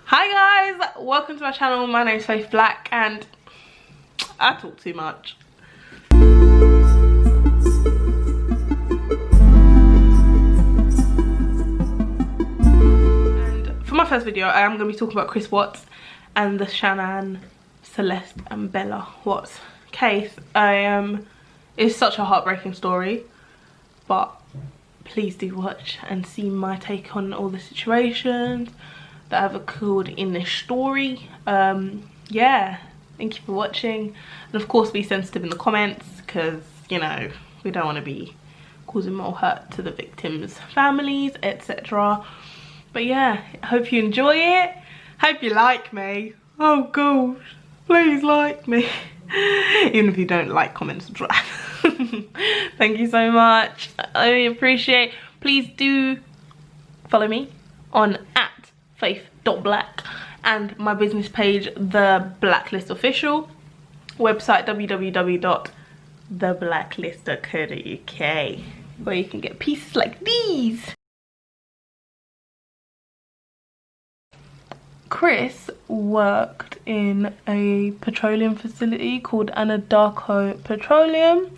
Hi guys, welcome to my channel. My name is Faith Black and I talk too much. And for my first video, I am going to be talking about Chris Watts and the Shannan, Celeste and Bella Watts case. It's such a heartbreaking story, but please do watch and see my take on all the situations that have occurred in this story. Yeah, thank you for watching, and of course be sensitive in the comments because, you know, we don't want to be causing more hurt to the victims' families, etc. But yeah, I hope you enjoy it. Hope you like me. Oh gosh, please like me. Even if you don't like, comment, subscribe. Thank you so much, I really appreciate. Please do follow me on @faith.black and my business page, The Blacklist Official, website www.theblacklist.co.uk, where you can get pieces like these. Chris worked in a petroleum facility called Anadarko Petroleum,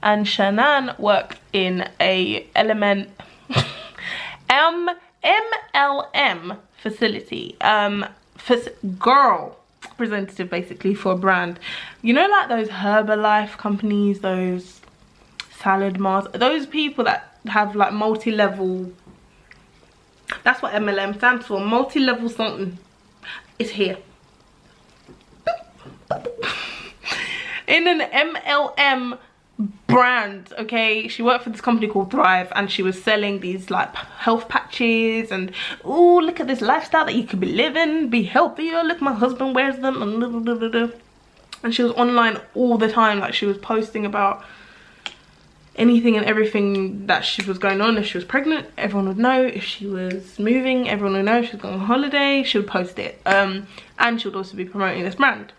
and Shannan worked in a MLM facility, girl representative basically for a brand. You know, like those Herbalife companies, those salad mars, those people that have like multi-level, that's what MLM stands for, multi-level something. It's here. In an MLM brand, okay? She worked for this company called Thrive, and she was selling these like health patches and, oh, look at this lifestyle that you could be living, be healthier, look, my husband wears them, and blah, blah, blah, blah. And she was online all the time, like she was posting about anything and everything that she was going on. If she was pregnant, everyone would know. If she was moving, everyone would know. If she was going on holiday, she would post it. And she would also be promoting this brand.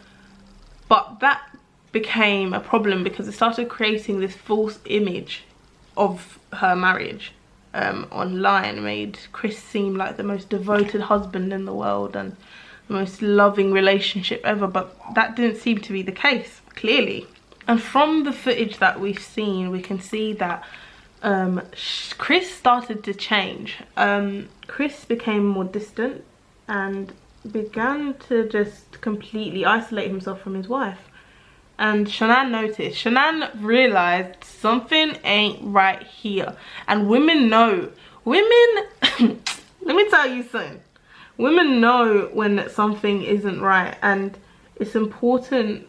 But that became a problem because it started creating this false image of her marriage online. Made Chris seem like the most devoted husband in the world and the most loving relationship ever, but that didn't seem to be the case, clearly. And from the footage that we've seen, we can see that Chris started to change. Chris became more distant and began to just completely isolate himself from his wife. And Shannan noticed. Shannan realized something ain't right here. And women know. Women, let me tell you something. Women know when something isn't right. And it's important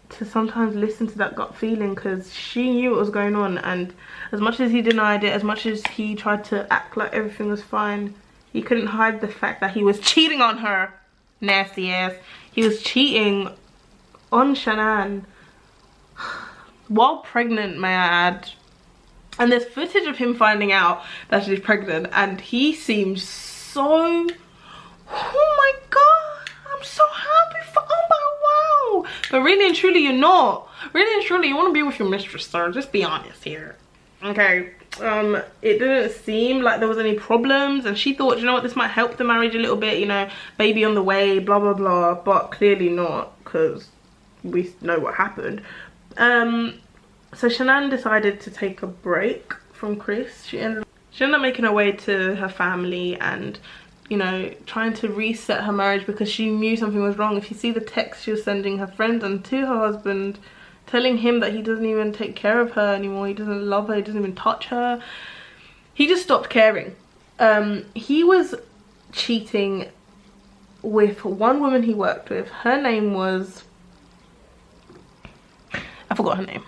to sometimes listen to that gut feeling, because she knew what was going on. And as much as he denied it, as much as he tried to act like everything was fine, he couldn't hide the fact that he was cheating on her. Nasty ass. He was cheating on Shannan while pregnant, may I add. And there's footage of him finding out that she's pregnant, and he seems so, oh my god, I'm so happy for, oh my wow. But really and truly you're not. Really and truly you want to be with your mistress, sir. Just be honest here, okay? It didn't seem like there was any problems, and she thought, you know what, this might help the marriage a little bit, you know, baby on the way, blah blah blah. But clearly not, because we know what happened. So Shannan decided to take a break from Chris. She ended up making her way to her family and, you know, trying to reset her marriage, because she knew something was wrong. If you see the text she was sending her friends and to her husband, telling him that he doesn't even take care of her anymore, he doesn't love her, he doesn't even touch her, he just stopped caring. He was cheating with one woman he worked with. Her name was, I forgot her name.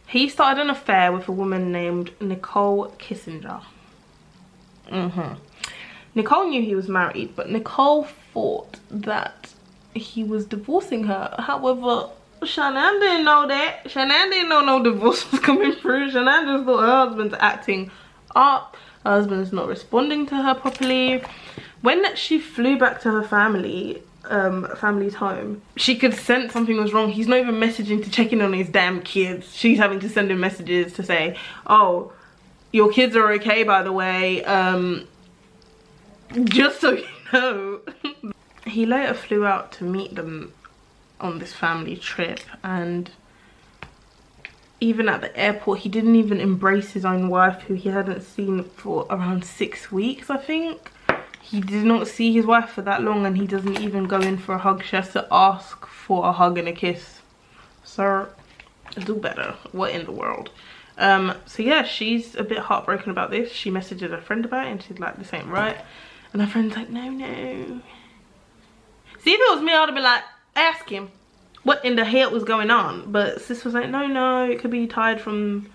He started an affair with a woman named NICOLE KISSENGER. Nicole knew he was married, but Nicole thought that he was divorcing her. However, Shannan didn't know that. Shannan didn't know no divorce was coming through. Shannan just thought her husband's acting up. Her husband's not responding to her properly. When she flew back to her family's home, she could sense something was wrong. He's not even messaging to check in on his damn kids. She's having to send him messages to say, oh, your kids are okay, by the way, just so you know. he later flew out to meet them on this family trip, and even at the airport he didn't even embrace his own wife, who he hadn't seen for around 6 weeks, I think. He did not see his wife for that long, and he doesn't even go in for a hug. She has to ask for a hug and a kiss. Sir, do better. What in the world? So yeah, she's a bit heartbroken about this. She messages her friend about it, and she's like, this ain't right. And her friend's like, no. See, if it was me, I'd have been like, ask him what in the hell was going on. But sis was like, no, it could be tied from,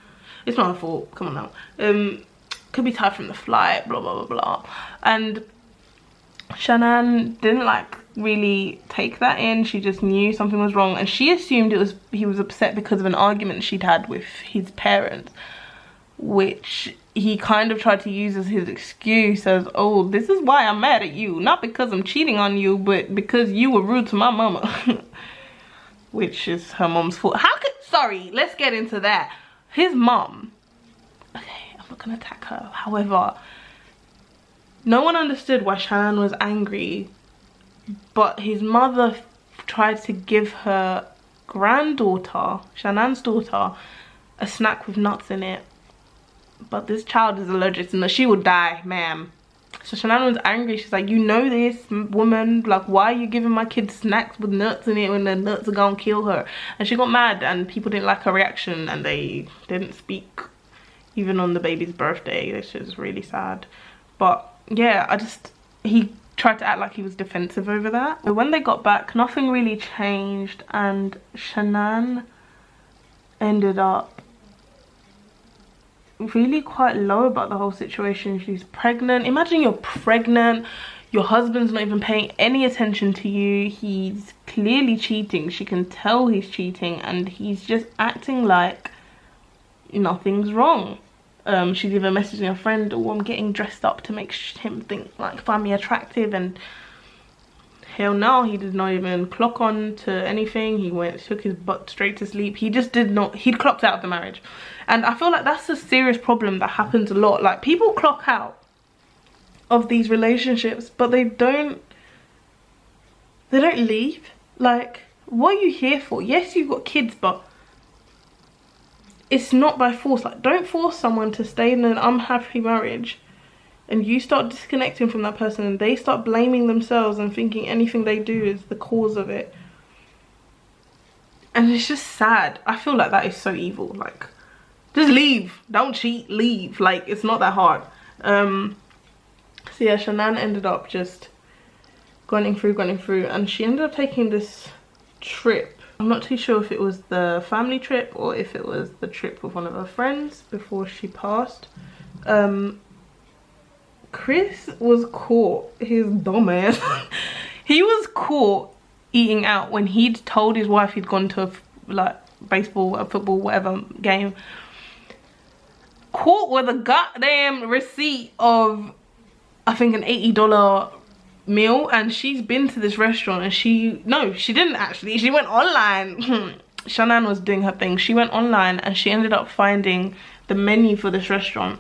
it's not her fault, come on now. Could be tied from the flight, blah blah blah. And Shannan didn't like really take that in. She just knew something was wrong, and she assumed he was upset because of an argument she'd had with his parents, which he kind of tried to use as his excuse, as, oh, this is why I'm mad at you, not because I'm cheating on you, but because you were rude to my mama. Which is her mom's fault. Sorry, let's get into that. His mom, okay, I'm not gonna attack her, however, no one understood why Shannan was angry, but his mother tried to give her granddaughter, Shannan's daughter, a snack with nuts in it. But this child is allergic to nuts. She would die, ma'am. So Shannan was angry. She's like, you know this, woman, like, why are you giving my kid snacks with nuts in it when the nuts are gonna kill her? And she got mad, and people didn't like her reaction, and they didn't speak even on the baby's birthday, which is really sad. But yeah, he tried to act like he was defensive over that. But when they got back, nothing really changed, and Shannan ended up really quite low about the whole situation. She's pregnant. Imagine you're pregnant, your husband's not even paying any attention to you, he's clearly cheating, she can tell he's cheating, and he's just acting like nothing's wrong. She's even messaging a friend, oh, I'm getting dressed up to make him find me attractive, and hell no, he did not even clock on to anything. He took his butt straight to sleep. He just did not, he'd clocked out of the marriage. And I feel like that's a serious problem that happens a lot. Like, people clock out of these relationships, but they don't leave. Like, what are you here for? Yes, you've got kids, but it's not by force. Like, don't force someone to stay in an unhappy marriage and you start disconnecting from that person, and they start blaming themselves and thinking anything they do is the cause of it. And it's just sad. I feel like that is so evil. Like, just leave. Don't cheat, leave. Like, it's not that hard. So yeah, Shannan ended up just going through, and she ended up taking this trip. I'm not too sure if it was the family trip or if it was the trip with one of her friends before she passed. Chris was caught, his dumbass, he was caught eating out when he'd told his wife he'd gone to a baseball, a football, whatever game. Caught with a goddamn receipt of, I think, an $80 meal, and she's been to this restaurant, and she didn't actually, she went online. Shannan was doing her thing. She went online and she ended up finding the menu for this restaurant,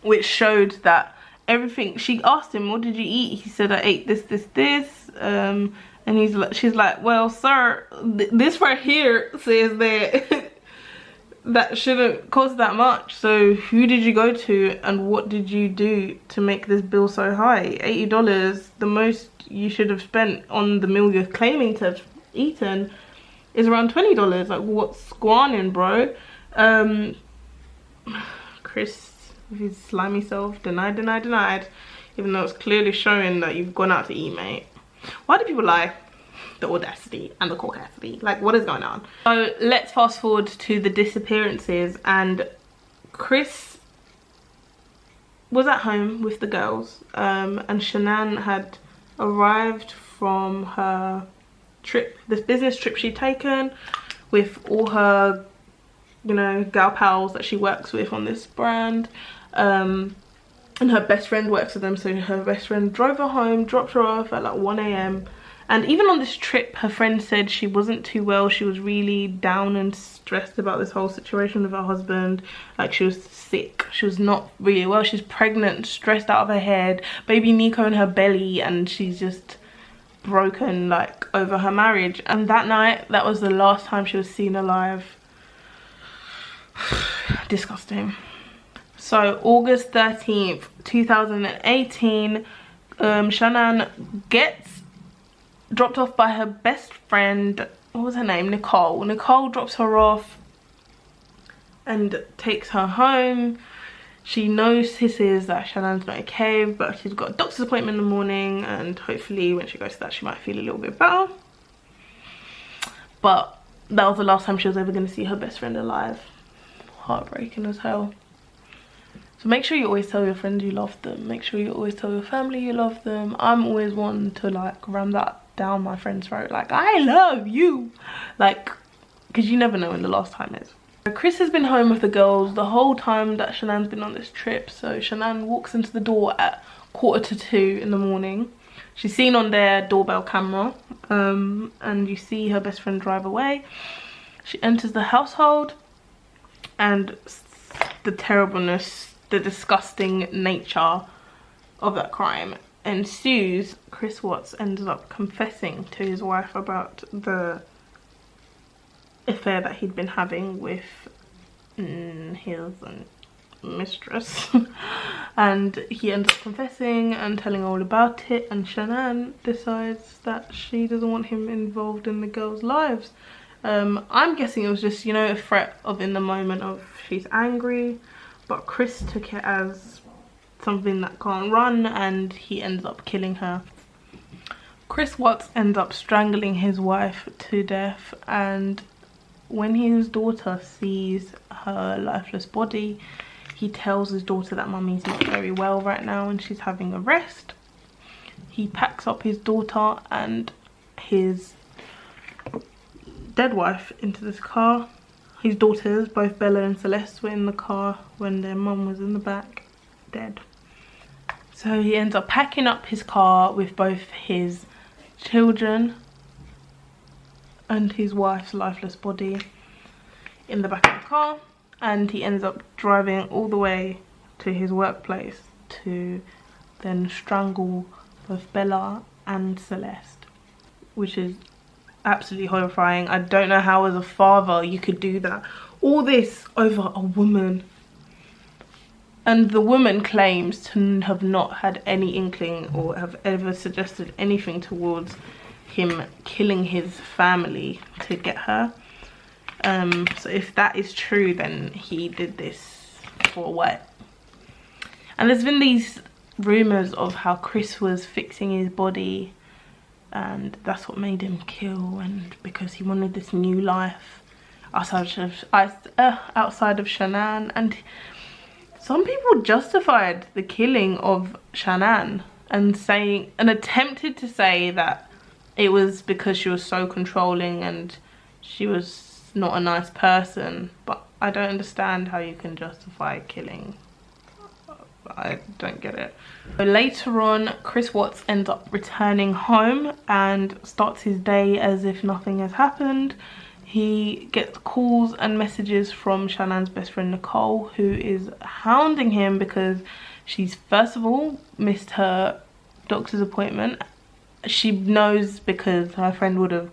which showed that everything. She asked him, what did you eat? He said, I ate this, and she's like, well, sir, this right here says that that shouldn't cost that much. So who did you go to and what did you do to make this bill so high? $80, the most you should have spent on the meal you're claiming to have eaten is around $20. Like, what's going on, bro? Chris, with his slimy self, denied, even though it's clearly showing that you've gone out to eat, mate. Why do people lie? The audacity and the caucasity. Like, what is going on? So let's fast forward to the disappearances, and Chris was at home with the girls, and Shannan had arrived from her trip, this business trip she'd taken with all her, you know, gal pals that she works with on this brand, and her best friend works with them, so her best friend drove her home, dropped her off at like 1 AM. And even on this trip, her friend said she wasn't too well. She was really down and stressed about this whole situation with her husband. Like, she was sick. She was not really well. She's pregnant, stressed out of her head. Baby Nico in her belly. And she's just broken, like, over her marriage. And that night, that was the last time she was seen alive. Disgusting. So August 13th 2018, Shannan gets dropped off by her best friend. What was her name? Nicole. Nicole drops her off and takes her home. She notices that Shannan's not okay, but she's got a doctor's appointment in the morning, and hopefully when she goes to that she might feel a little bit better. But that was the last time she was ever going to see her best friend alive. Heartbreaking as hell. So make sure you always tell your friends you love them. Make sure you always tell your family you love them. I'm always one to like ram that down my friend's throat, like, I love you, like, because you never know when the last time is. Chris has been home with the girls the whole time that Shannan's been on this trip. So Shannan walks into the door at 1:45 in the morning. She's seen on their doorbell camera, and you see her best friend drive away. She enters the household, and the terribleness, the disgusting nature of that crime ensues. Chris Watts ends up confessing to his wife about the affair that he'd been having with his mistress. And he ends up confessing and telling all about it, and Shannan decides that she doesn't want him involved in the girls' lives. I'm guessing it was just, you know, a threat of in the moment of she's angry, but Chris took it as something that can't run, and he ends up killing her. Chris Watts ends up strangling his wife to death, and when his daughter sees her lifeless body, he tells his daughter that mummy's not very well right now and she's having a rest. He packs up his daughter and his dead wife into this car. His daughters, both Bella and Celeste, were in the car when their mum was in the back, dead. So he ends up packing up his car with both his children and his wife's lifeless body in the back of the car, and he ends up driving all the way to his workplace to then strangle both Bella and Celeste, which is absolutely horrifying. I don't know how as a father you could do that. All this over a woman. And the woman claims to have not had any inkling or have ever suggested anything towards him killing his family to get her. So if that is true, then he did this for what? And there's been these rumours of how Chris was fixing his body and that's what made him kill, and because he wanted this new life outside of Shannan. And some people justified the killing of Shannan and attempted to say that it was because she was so controlling and she was not a nice person, but I don't understand how you can justify killing. I don't get it. But later on, Chris Watts ends up returning home and starts his day as if nothing has happened. He gets calls and messages from Shannan's best friend Nicole, who is hounding him because she's first of all missed her doctor's appointment. She knows because her friend would have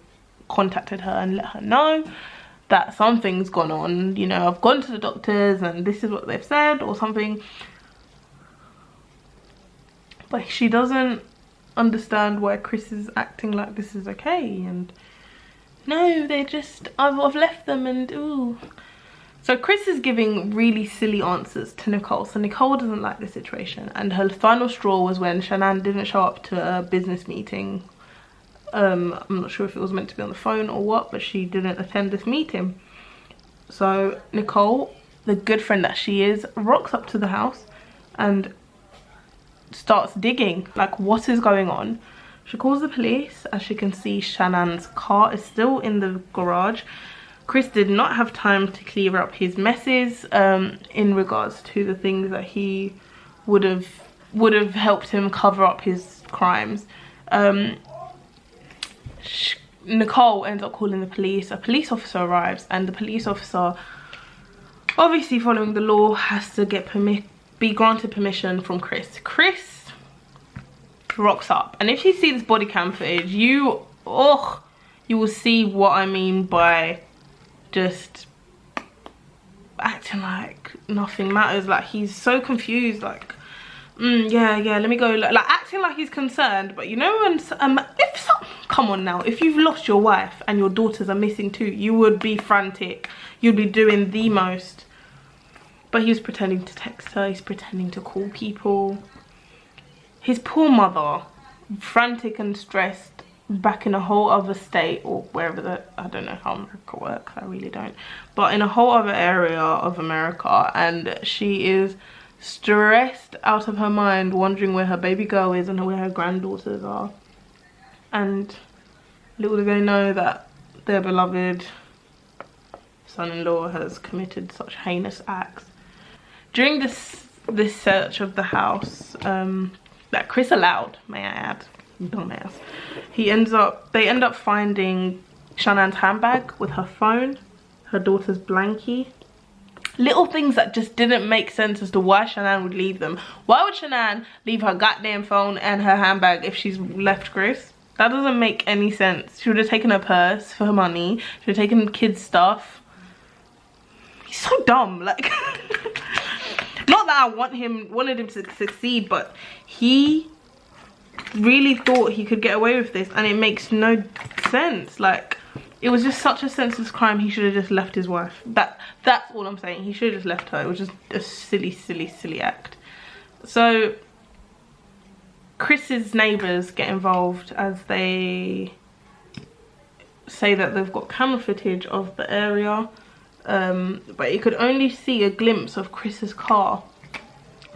contacted her and let her know that something's gone on. You know, I've gone to the doctors and this is what they've said or something. But she doesn't understand why Chris is acting like this is okay. And no, they're just, I've left them and ooh. So Chris is giving really silly answers to Nicole. So Nicole doesn't like the situation. And her final straw was when Shannan didn't show up to a business meeting. I'm not sure if it was meant to be on the phone or what, but she didn't attend this meeting. So Nicole, the good friend that she is, rocks up to the house and starts digging. Like, what is going on? She calls the police. As you can see, Shannan's car is still in the garage. Chris did not have time to clear up his messes in regards to the things that he would have helped him cover up his crimes. Nicole ends up calling the police. A police officer arrives, and the police officer, obviously following the law, has to get be granted permission from Chris. Chris rocks up. And if you see this body cam footage, you will see what I mean by just acting like nothing matters. Like, he's so confused, like, yeah, let me go, like acting like he's concerned. But you know, when come on now, if you've lost your wife and your daughters are missing too, you would be frantic, you'd be doing the most. But he was pretending to text her, he's pretending to call people. His poor mother, frantic and stressed, back in a whole other state, or wherever I don't know how America works, I really don't, but in a whole other area of America, and she is stressed out of her mind, wondering where her baby girl is and where her granddaughters are. And little do they know that their beloved son-in-law has committed such heinous acts. During this search of the house, that Chris allowed, may I add, dumbass, they end up finding Shannan's handbag with her phone, her daughter's blankie. Little things that just didn't make sense as to why Shannan would leave them. Why would Shannan leave her goddamn phone and her handbag if she's left Chris? That doesn't make any sense. She would have taken her purse for her money. She would have taken kids' stuff. He's so dumb. Like, not that I wanted him to succeed, but he really thought he could get away with this, and it makes no sense. Like, it was just such a senseless crime. He should have just left his wife. That's all I'm saying. He should have just left her. It was just a silly act. So Chris's neighbours get involved as they say that they've got camera footage of the area, but you could only see a glimpse of Chris's car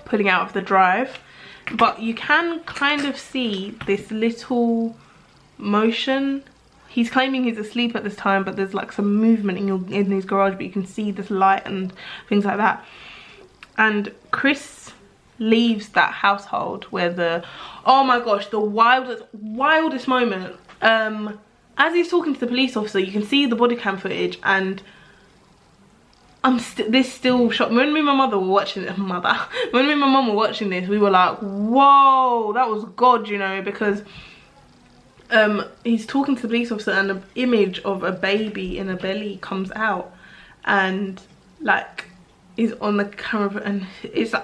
pulling out of the drive. But you can kind of see this little motion. He's claiming he's asleep at this time, but there's like some movement in his garage, but you can see this light and things like that. And Chris leaves that household where oh my gosh, the wildest moment. As he's talking to the police officer, you can see the body cam footage, and this still shocked me. When me and my mother were watching it, when me and my mum were watching this, we were like, whoa, that was God, you know, because he's talking to the police officer and an image of a baby in a belly comes out, and like is on the camera, and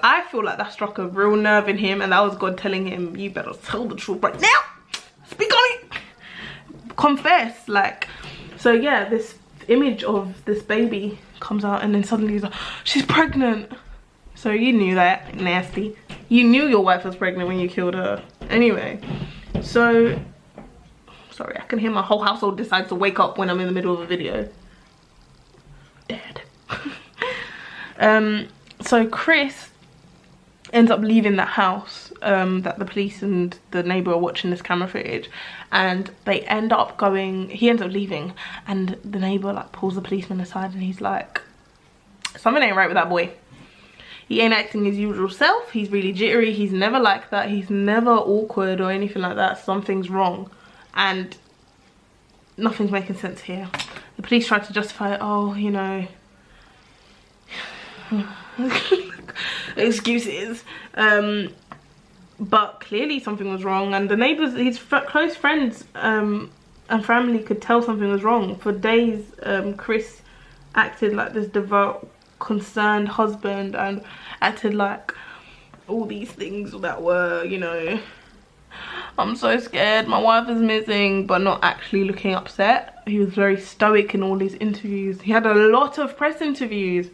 I feel like that struck a real nerve in him, and that was God telling him, you better tell the truth right now, speak on it, confess. Like, so yeah, this image of this baby comes out, and then suddenly he's like, she's pregnant. So you knew that, nasty. You knew your wife was pregnant when you killed her. Anyway, so sorry, I can hear my whole household decides to wake up when I'm in the middle of a video. Dead. So Chris ends up leaving that house that the police and the neighbor are watching this camera footage, and he ends up leaving, and the neighbor like pulls the policeman aside, and he's like, something ain't right with that boy. He ain't acting his usual self. He's really jittery. He's never like that. He's never awkward or anything like that. Something's wrong, and nothing's making sense here. The police tried to justify it. Oh, you know, excuses, but clearly something was wrong, and the neighbors, his close friends and family could tell something was wrong. For days Chris acted like this devout, concerned husband, and acted like all these things that were, you know, I'm so scared, my wife is missing, but not actually looking upset. He was very stoic in all his interviews. He had a lot of press interviews,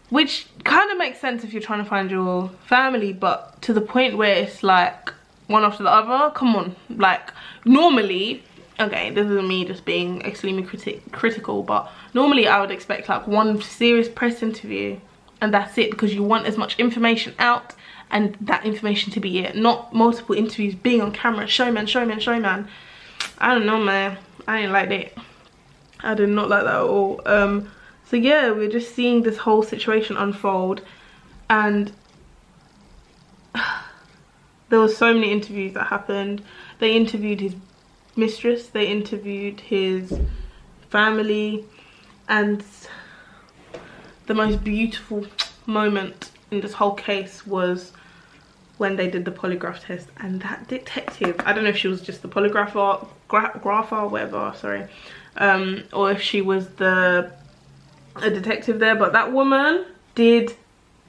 which kind of makes sense if you're trying to find your family, but to the point where it's like one after the other, come on. Like, normally, okay, this isn't me just being extremely critical, but normally I would expect like one serious press interview and that's it, because you want as much information out and that information to be it, not multiple interviews, being on camera, showman. I don't know, man, I didn't like that. I did not like that at all. So yeah, we're just seeing this whole situation unfold, and there were so many interviews that happened. They interviewed his mistress, they interviewed his family, and the most beautiful moment in this whole case was when they did the polygraph test, and that detective, I don't know if she was just the polygrapher, whatever, sorry, or if she was a detective there, but that woman did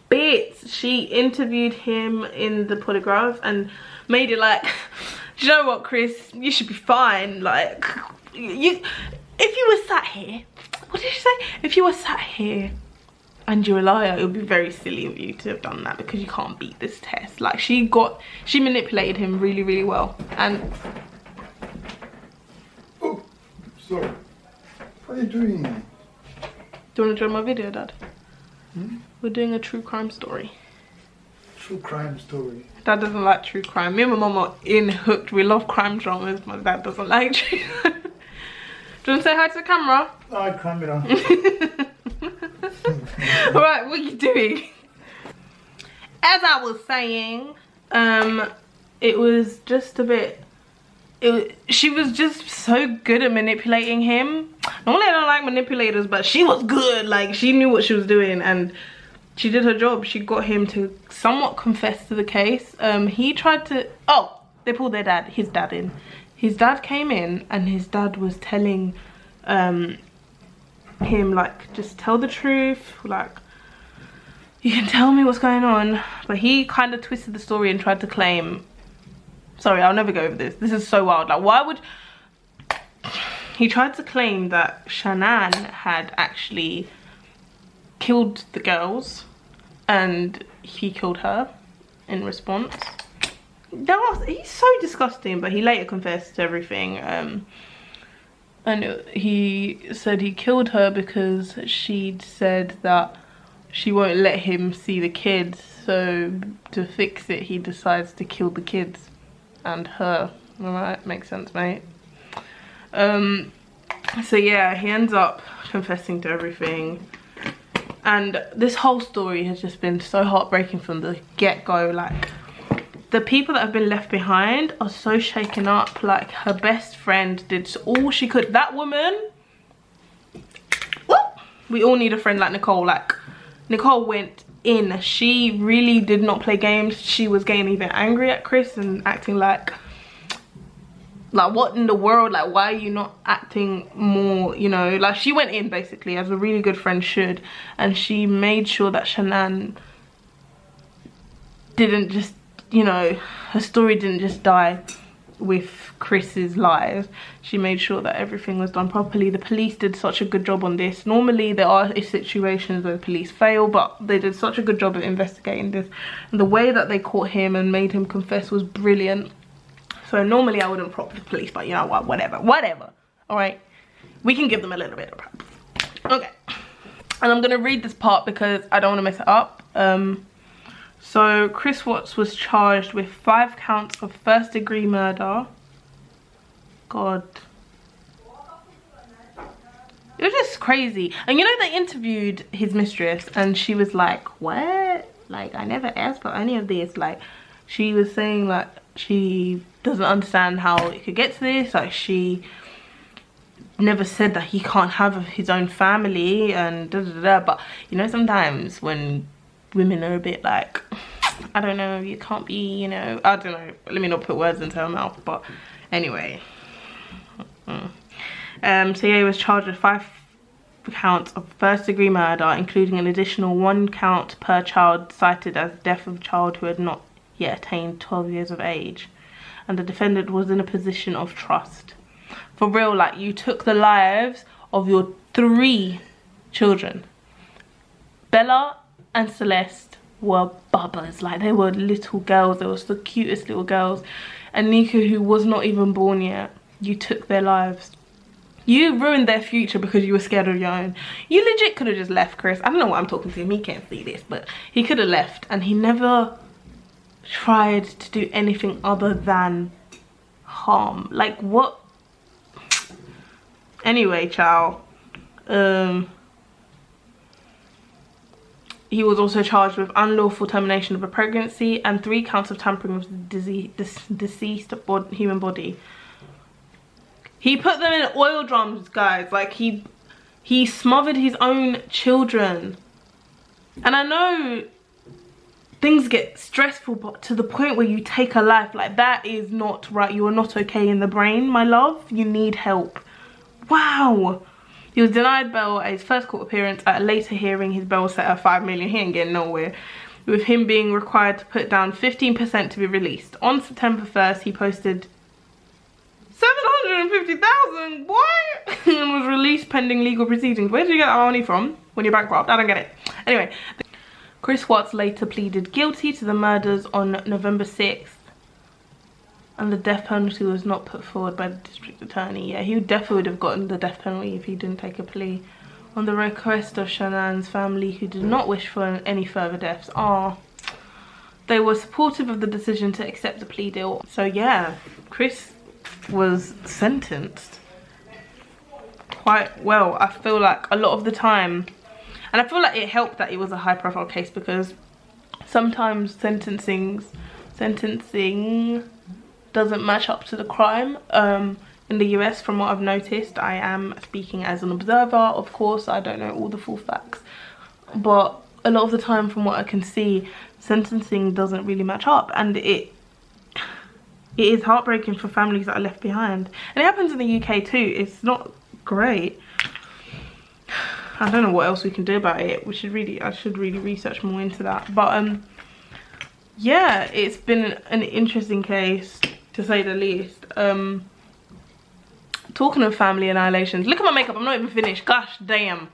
bits. She interviewed him in the polygraph and made it like, do you know what, Chris, you should be fine. Like, if you were sat here, what did she say? If you were sat here and you're a liar, it would be very silly of you to have done that, because you can't beat this test. Like, she manipulated him really, really well. And oh, sorry, what are you doing? Do you want to join my video, Dad? Hmm? We're doing a true crime story. True crime story. Dad doesn't like true crime. Me and my mum are hooked. We love crime dramas. My dad doesn't like true crime. Do you want to say hi to the camera? Hi, camera. Alright, what are you doing? As I was saying, it was just a bit, she was just so good at manipulating him. Normally I don't like manipulators, but she was good. Like, she knew what she was doing and she did her job. She got him to somewhat confess to the case. He tried to, oh, they pulled his dad in. His dad came in and his dad was telling him, like, just tell the truth, like, you can tell me what's going on. But he kind of twisted the story and tried to claim, sorry, I'll never go over this, this is so wild, like, why would he tried to claim that Shannan had actually killed the girls and he killed her in response. He's so disgusting, but he later confessed to everything. And he said he killed her because she'd said that she won't let him see the kids, so to fix it he decides to kill the kids and her. Alright, makes sense, mate. So yeah, he ends up confessing to everything, and this whole story has just been so heartbreaking from the get-go. Like, the people that have been left behind are so shaken up. Like, her best friend did all she could. That woman, we all need a friend like Nicole. Like, Nicole went in. She really did not play games. She was getting even angry at Chris and acting like what in the world, like, why are you not acting more, you know, like, she went in basically as a really good friend should, and she made sure that Shannan didn't just, you know, her story didn't just die with Chris's lies. She made sure that everything was done properly. The police did such a good job on this. Normally there are situations where the police fail, but they did such a good job of investigating this, and the way that they caught him and made him confess was brilliant. So normally I wouldn't prop the police, but you know what, whatever, all right, we can give them a little bit of props. Okay, and I'm gonna read this part because I don't want to mess it up. So Chris Watts was charged with 5 counts of first-degree murder. God, it was just crazy. And you know, they interviewed his mistress and she was like, what, like, I never asked for any of this. Like, she was saying like she doesn't understand how it could get to this. Like, she never said that he can't have his own family and da da da. But you know, sometimes when women are a bit like, I don't know, you can't be, you know, I don't know, let me not put words into her mouth, but anyway. So yeah, he was charged with 5 counts of first-degree murder, including an additional 1 count per child cited as death of child who had not yet attained 12 years of age. And the defendant was in a position of trust. For real, like, you took the lives of your 3 children. Bella and Celeste were bubbas, like, they were little girls. They were the cutest little girls. And Nico, who was not even born yet, you took their lives. You ruined their future because you were scared of your own. You legit could have just left Chris. I don't know why I'm talking to him, he can't see this, but he could have left, and he never tried to do anything other than harm. Like, what? Anyway, child. He was also charged with unlawful termination of a pregnancy and 3 counts of tampering with the deceased human body. He put them in oil drums, guys. Like, he smothered his own children. And I know things get stressful, but to the point where you take a life, like that is not right. You are not okay in the brain, my love. You need help. Wow. He was denied bail at his first court appearance. At a later hearing, his bail was set at $5 million. He ain't getting nowhere, with him being required to put down 15% to be released. On September 1st, he posted 750,000, what? And was released pending legal proceedings. Where did you get that money from when you're bankrupt? I don't get it. Anyway, Chris Watts later pleaded guilty to the murders on November 6th, and the death penalty was not put forward by the district attorney. Yeah, he definitely would have gotten the death penalty if he didn't take a plea. On the request of Shannan's family, who did not wish for any further deaths, they were supportive of the decision to accept the plea deal. So yeah, Chris was sentenced quite well. I feel like a lot of the time, and I feel like it helped that it was a high profile case, because sometimes sentencing doesn't match up to the crime. In the US, from what I've noticed, I am speaking as an observer, of course, I don't know all the full facts, but a lot of the time from what I can see, sentencing doesn't really match up, and it is heartbreaking for families that are left behind. And it happens in the UK too. It's not great. I don't know what else we can do about it. I should really research more into that. But yeah, it's been an interesting case, to say the least. Talking of family annihilations, look at my makeup, I'm not even finished. Gosh damn.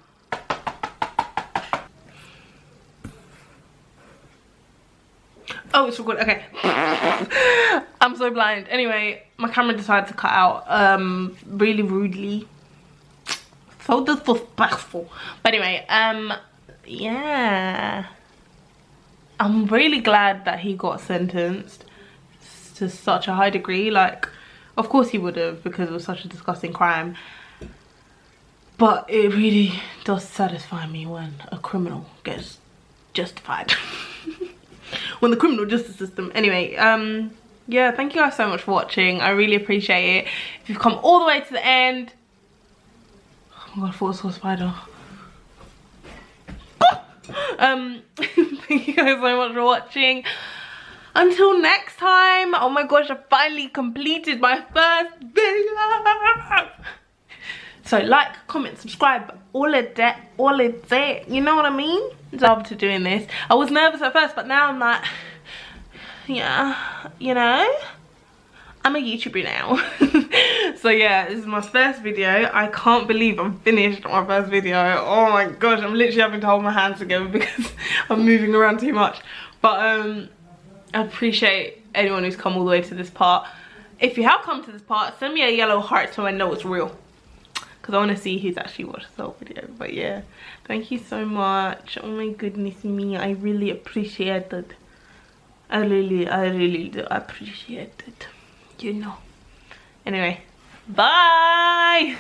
Oh, it's recording. Okay. I'm so blind. Anyway, my camera decided to cut out really rudely. So disrespectful. But anyway, yeah, I'm really glad that he got sentenced to such a high degree. Like, of course he would have, because it was such a disgusting crime, but it really does satisfy me when a criminal gets justified. When the criminal justice system. Anyway, yeah, thank you guys so much for watching. I really appreciate it. If you've come all the way to the end, oh my god, I thought I saw a spider. Thank you guys so much for watching. Until next time. Oh my gosh, I finally completed my first video. So like, comment, subscribe, all of that, you know what I mean? Love to doing this. I was nervous at first, but now I'm like, yeah, you know, I'm a YouTuber now. So yeah, this is my first video. I can't believe I'm finished my first video. Oh my gosh, I'm literally having to hold my hands together because I'm moving around too much. But I appreciate anyone who's come all the way to this part. If you have come to this part, send me a yellow heart so I know it's real, because I want to see who's actually watched the whole video. But yeah, thank you so much. Oh my goodness me, I really appreciate it. I really do appreciate it, you know. Anyway, bye.